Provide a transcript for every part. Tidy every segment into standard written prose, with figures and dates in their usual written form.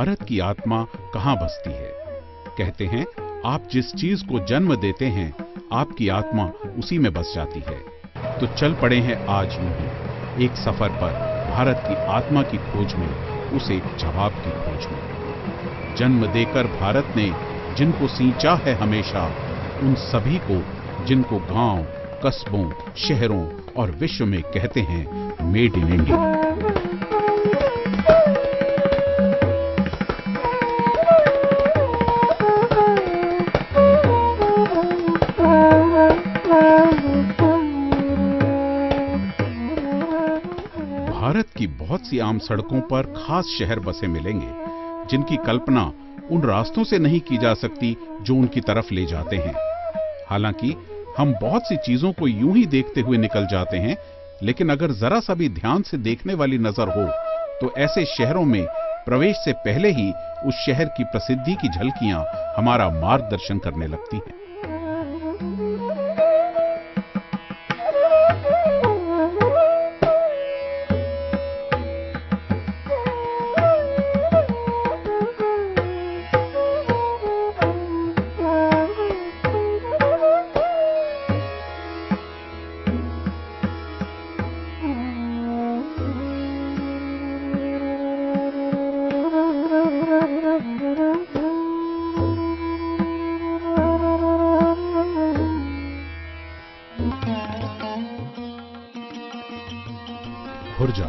भारत की आत्मा कहाँ बसती है। कहते हैं आप जिस चीज को जन्म देते हैं आपकी आत्मा उसी में बस जाती है। तो चल पड़े हैं आज यूं ही एक सफर पर भारत की आत्मा की खोज में, उस एक जवाब की खोज में। जन्म देकर भारत ने जिनको सींचा है हमेशा, उन सभी को जिनको गांव, कस्बों, शहरों और विश्व में कहते हैं मेड इन इंडिया। भारत की बहुत सी आम सड़कों पर खास शहर बसे मिलेंगे जिनकी कल्पना उन रास्तों से नहीं की जा सकती जो उनकी तरफ ले जाते हैं। हालांकि हम बहुत सी चीजों को यूं ही देखते हुए निकल जाते हैं, लेकिन अगर जरा सा भी ध्यान से देखने वाली नजर हो तो ऐसे शहरों में प्रवेश से पहले ही उस शहर की प्रसिद्धि की झलकियां हमारा मार्गदर्शन करने लगती हैं। खुर्जा,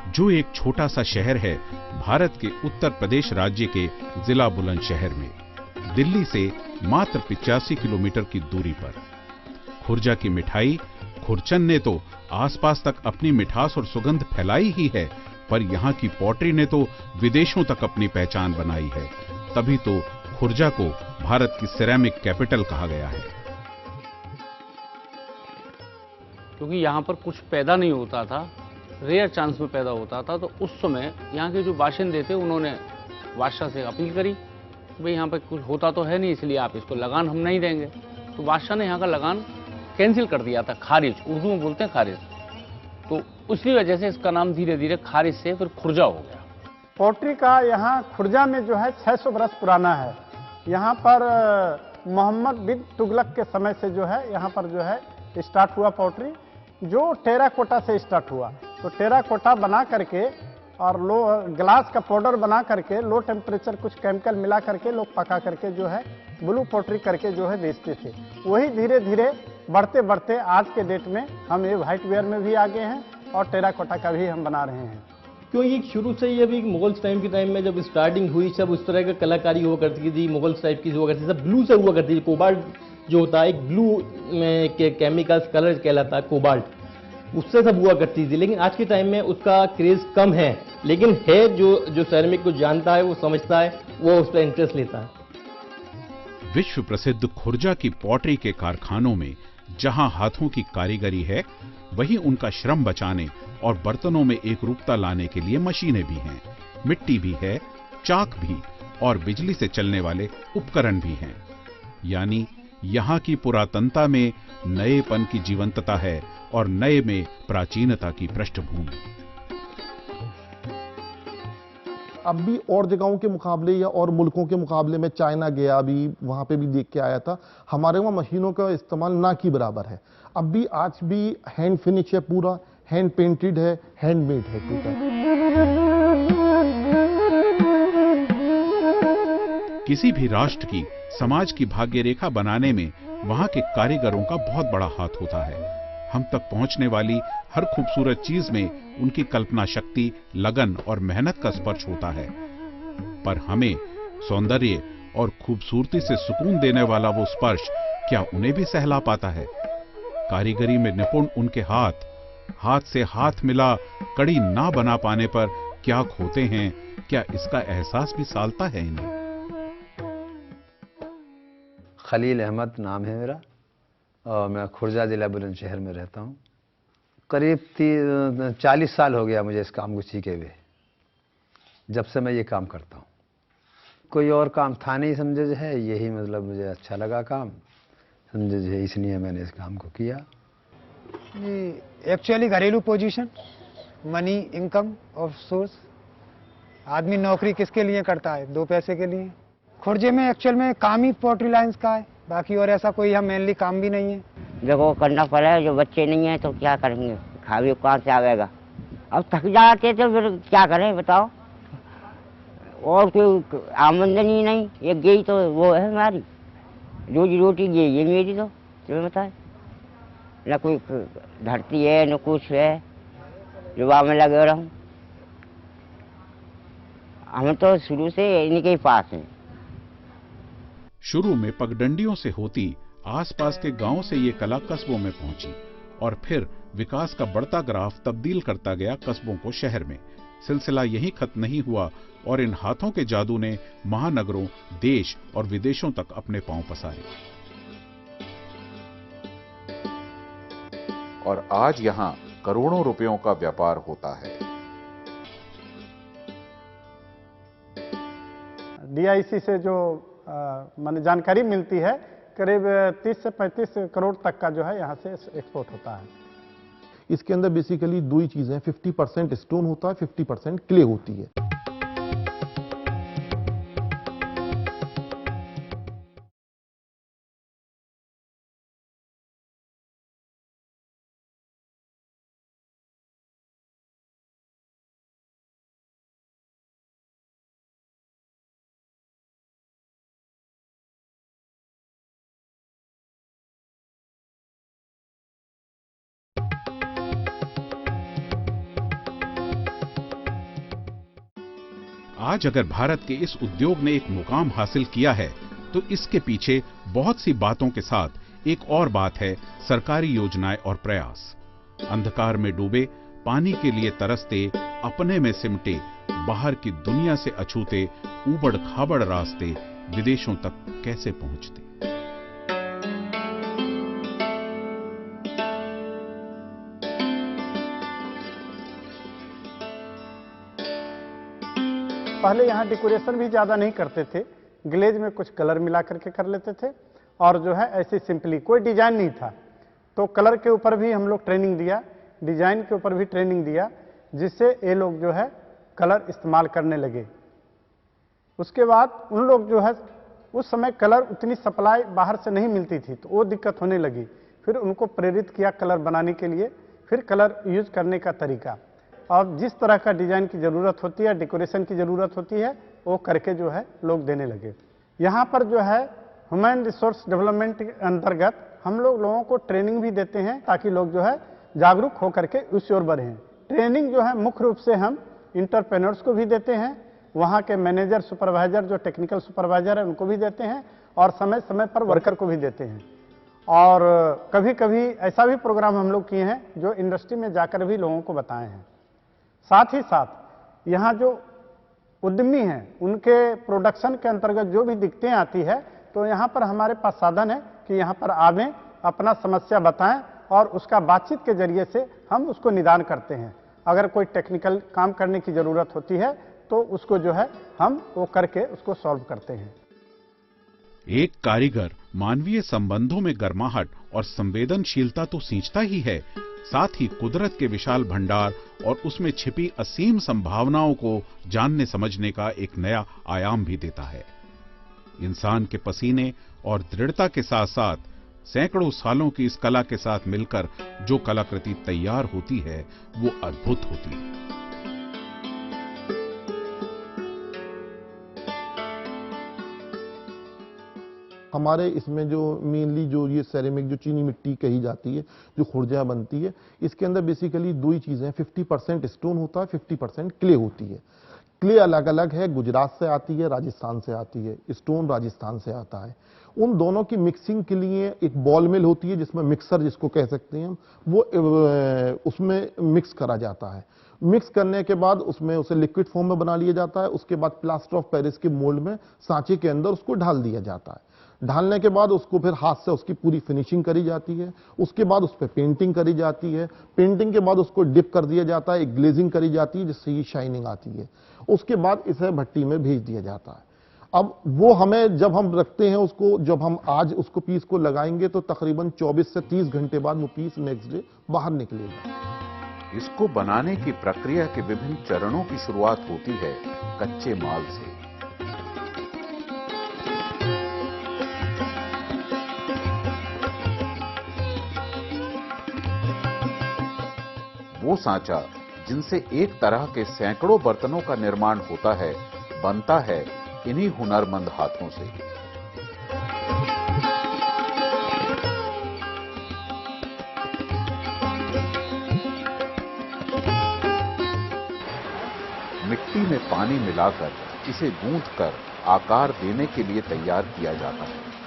जो एक छोटा सा शहर है भारत के उत्तर प्रदेश राज्य के जिला बुलंदशहर में, दिल्ली से मात्र 85 किलोमीटर की दूरी पर। खुर्जा की मिठाई खुरचन ने तो आसपास तक अपनी मिठास और सुगंध फैलाई ही है, पर यहाँ की पॉटरी ने तो विदेशों तक अपनी पहचान बनाई है। तभी तो खुर्जा को भारत की सिरेमिक कैपिटल कहा गया है। क्योंकि यहाँ पर कुछ पैदा नहीं होता था, रेयर चांस में पैदा होता था, तो उस समय यहाँ के जो बाशिंदे थे उन्होंने बादशाह से अपील करी कि भाई यहाँ पर कुछ होता तो है नहीं, इसलिए आप इसको लगान हम नहीं देंगे। तो बादशाह ने यहाँ का लगान कैंसिल कर दिया था, खारिज, उर्दू में बोलते हैं खारिज। तो उसी वजह से इसका नाम धीरे धीरे खारिज से फिर खुर्जा हो गया। पोट्री का यहाँ खुर्जा में जो है 600 बरस पुराना है। यहाँ पर मोहम्मद बिन तुगलक के समय से जो है यहाँ पर जो है स्टार्ट हुआ पोट्री, जो टेराकोटा से स्टार्ट हुआ। तो टेराकोटा बना करके और लो ग्लास का पाउडर बना करके लो टेम्परेचर कुछ केमिकल मिला करके लोग पका करके जो है ब्लू पोट्री करके जो है बेचते थे। वही धीरे धीरे बढ़ते बढ़ते आज के डेट में हम ये व्हाइट वेयर में भी आगे हैं और टेराकोटा का भी हम बना रहे हैं। क्योंकि शुरू से ये भी मुगल्स टाइम के टाइम में जब स्टार्टिंग हुई, सब उस तरह का कलाकारी हुआ करती थी, मुगल्स टाइप की हुआ करती थी, सब ब्लू से हुआ करती थी। कोबाल्ट जो होता है, एक ब्लू में के केमिकल्स कलर कहलाता है कोबाल्ट, उससे सब हुआ करती थी। लेकिन आज के टाइम में उसका क्रेज कम है, लेकिन है जो सेरेमिक को जानता है, वो समझता है, वो उस पर इंटरेस्ट लेता है। विश्व प्रसिद्ध खुर्जा की पॉटरी के कारखानों में जहां हाथों की कारीगरी है, वहीं उनका श्रम बचाने और बर्तनों में एक रूपता लाने के लिए मशीनें भी हैं, मिट्टी भी है, चाक भी और बिजली से चलने वाले उपकरण भी हैं। यानी यहाँ की पुरातनता में नएपन की जीवंतता है और नए में प्राचीनता की पृष्ठभूमि। अब भी और जगहों के मुकाबले या और मुल्कों के मुकाबले में चाइना गया, अभी वहां पे भी देख के आया था, हमारे वहां मशीनों का इस्तेमाल ना की बराबर है। अब भी आज भी हैंड फिनिश है, पूरा हैंड पेंटेड है, हैंडमेड है पूरा। किसी भी राष्ट्र की समाज की भाग्य रेखा बनाने में वहां के कारीगरों का बहुत बड़ा हाथ होता है। हम तक पहुंचने वाली हर खूबसूरत चीज में उनकी कल्पना शक्ति, लगन और मेहनत का स्पर्श होता है। पर हमें सौंदर्य और खूबसूरती से सुकून देने वाला वो स्पर्श क्या उन्हें भी सहला पाता है? कारीगरी में निपुण उनके हाथ से हाथ मिला कड़ी ना बना पाने पर क्या खोते हैं, क्या इसका एहसास भी सालता है इन्हें? खलील अहमद नाम है मेरा और मैं खुर्जा जिला बुलंदशहर में रहता हूँ। करीब 40 साल हो गया मुझे इस काम को सीखे हुए, जब से मैं ये काम करता हूँ। कोई और काम था नहीं, समझे जो है, यही मतलब मुझे अच्छा लगा काम, समझे जो है, इसलिए मैंने इस काम को किया। एक्चुअली घरेलू position, money income of source, आदमी नौकरी किसके लिए करता है? 2 पैसे के लिए। खुर्जे में एक्चुअल में काम ही पोल्ट्री लाइन्स का है, बाकी और ऐसा कोई हम मेनली काम भी नहीं है। देखो करना पड़ा, जो बच्चे नहीं हैं तो क्या करेंगे, खा भी कहाँ से आवेगा। अब थक जाते तो फिर क्या करें बताओ, और कोई आमदनी नहीं, एक यही तो वो है हमारी रोजी रोटी, ये मेरी तो तुम्हें बताए न कोई धरती है न कुछ है, युवा में लगे रहो। हम तो शुरू से इन्हीं के ही पास हैं। शुरू में पगडंडियों से होती आसपास के गांव से ये कला कस्बों में पहुंची और फिर विकास का बढ़ता ग्राफ तब्दील करता गया कस्बों को शहर में। सिलसिला यहीं खत्म नहीं हुआ और इन हाथों के जादू ने महानगरों, देश और विदेशों तक अपने पांव पसारे। और आज यहां करोड़ों रुपयों का व्यापार होता है। DIC से जो माने जानकारी मिलती है, करीब 30 से 35 करोड़ तक का जो है यहाँ से एक्सपोर्ट होता है। इसके अंदर बेसिकली 2 ही चीजें हैं, 50% स्टोन होता है, 50% क्ले होती है। आज अगर भारत के इस उद्योग ने एक मुकाम हासिल किया है तो इसके पीछे बहुत सी बातों के साथ एक और बात है, सरकारी योजनाएं और प्रयास। अंधकार में डूबे, पानी के लिए तरसते, अपने में सिमटे, बाहर की दुनिया से अछूते ऊबड़ खाबड़ रास्ते विदेशों तक कैसे पहुंचते। पहले यहाँ डेकोरेशन भी ज़्यादा नहीं करते थे, ग्लेज में कुछ कलर मिला करके कर लेते थे और जो है ऐसे सिंपली, कोई डिजाइन नहीं था। तो कलर के ऊपर भी हम लोग ट्रेनिंग दिया, डिजाइन के ऊपर भी ट्रेनिंग दिया, जिससे ये लोग जो है कलर इस्तेमाल करने लगे। उसके बाद उन लोग जो है, उस समय कलर उतनी सप्लाई बाहर से नहीं मिलती थी, तो वो दिक्कत होने लगी। फिर उनको प्रेरित किया कलर बनाने के लिए, फिर कलर यूज करने का तरीका, और जिस तरह का डिजाइन की ज़रूरत होती है, डेकोरेशन की ज़रूरत होती है, वो करके जो है लोग देने लगे। यहाँ पर जो है ह्यूमन रिसोर्स डेवलपमेंट के अंतर्गत हम लोगों को ट्रेनिंग भी देते हैं, ताकि लोग जो है जागरूक होकर के उस ओर बढ़ें। ट्रेनिंग जो है मुख्य रूप से हम इंटरप्रेन्योर्स को भी देते हैं, वहाँ के मैनेजर, सुपरवाइजर, जो टेक्निकल सुपरवाइजर है उनको भी देते हैं, और समय समय पर वर्कर को भी देते हैं। और कभी कभी ऐसा भी प्रोग्राम हम लोग किए हैं जो इंडस्ट्री में जाकर भी लोगों को बताए हैं। साथ ही साथ यहाँ जो उद्यमी हैं, उनके प्रोडक्शन के अंतर्गत जो भी दिक्कतें आती है, तो यहाँ पर हमारे पास साधन है कि यहाँ पर आवें, अपना समस्या बताएं और उसका बातचीत के जरिए से हम उसको निदान करते हैं। अगर कोई टेक्निकल काम करने की ज़रूरत होती है तो उसको जो है हम वो करके उसको सॉल्व करते हैं। एक कारीगर मानवीय संबंधों में गर्माहट और संवेदनशीलता तो सींचता ही है, साथ ही कुदरत के विशाल भंडार और उसमें छिपी असीम संभावनाओं को जानने समझने का एक नया आयाम भी देता है। इंसान के पसीने और दृढ़ता के साथ साथ सैकड़ों सालों की इस कला के साथ मिलकर जो कलाकृति तैयार होती है वो अद्भुत होती है। हमारे इसमें जो मेनली जो ये सेरेमिक, जो चीनी मिट्टी कही जाती है, जो खुर्जा बनती है, इसके अंदर बेसिकली 2 ही चीजें हैं, 50% स्टोन होता है, 50% क्ले होती है। क्ले अलग अलग है, गुजरात से आती है, राजस्थान से आती है, स्टोन राजस्थान से आता है। उन दोनों की मिक्सिंग के लिए एक बॉल मिल होती है, जिसमें मिक्सर जिसको कह सकते हैं, वो उसमें मिक्स करा जाता है। मिक्स करने के बाद उसमें उसे लिक्विड फॉर्म में बना लिया जाता है। उसके बाद प्लास्टर ऑफ पेरिस के मोल्ड में सांचे के अंदर उसको ढाल दिया जाता है। ढालने के बाद उसको फिर हाथ से उसकी पूरी फिनिशिंग करी जाती है। उसके बाद उस पर पेंटिंग करी जाती है। पेंटिंग के बाद उसको डिप कर दिया जाता है, एक ग्लेजिंग करी जाती है जिससे ये शाइनिंग आती है। उसके बाद इसे भट्टी में भेज दिया जाता है। अब वो हमें जब हम रखते हैं उसको, जब हम आज उसको पीस को लगाएंगे तो तकरीबन 24 से 30 घंटे बाद वो पीस नेक्स्ट डे बाहर निकलेगा। इसको बनाने की प्रक्रिया के विभिन्न चरणों की शुरुआत होती है कच्चे माल से। वो सांचा जिनसे एक तरह के सैकड़ों बर्तनों का निर्माण होता है, बनता है इन्हीं हुनरमंद हाथों से। मिट्टी में पानी मिलाकर इसे गूंथकर आकार देने के लिए तैयार किया जाता है।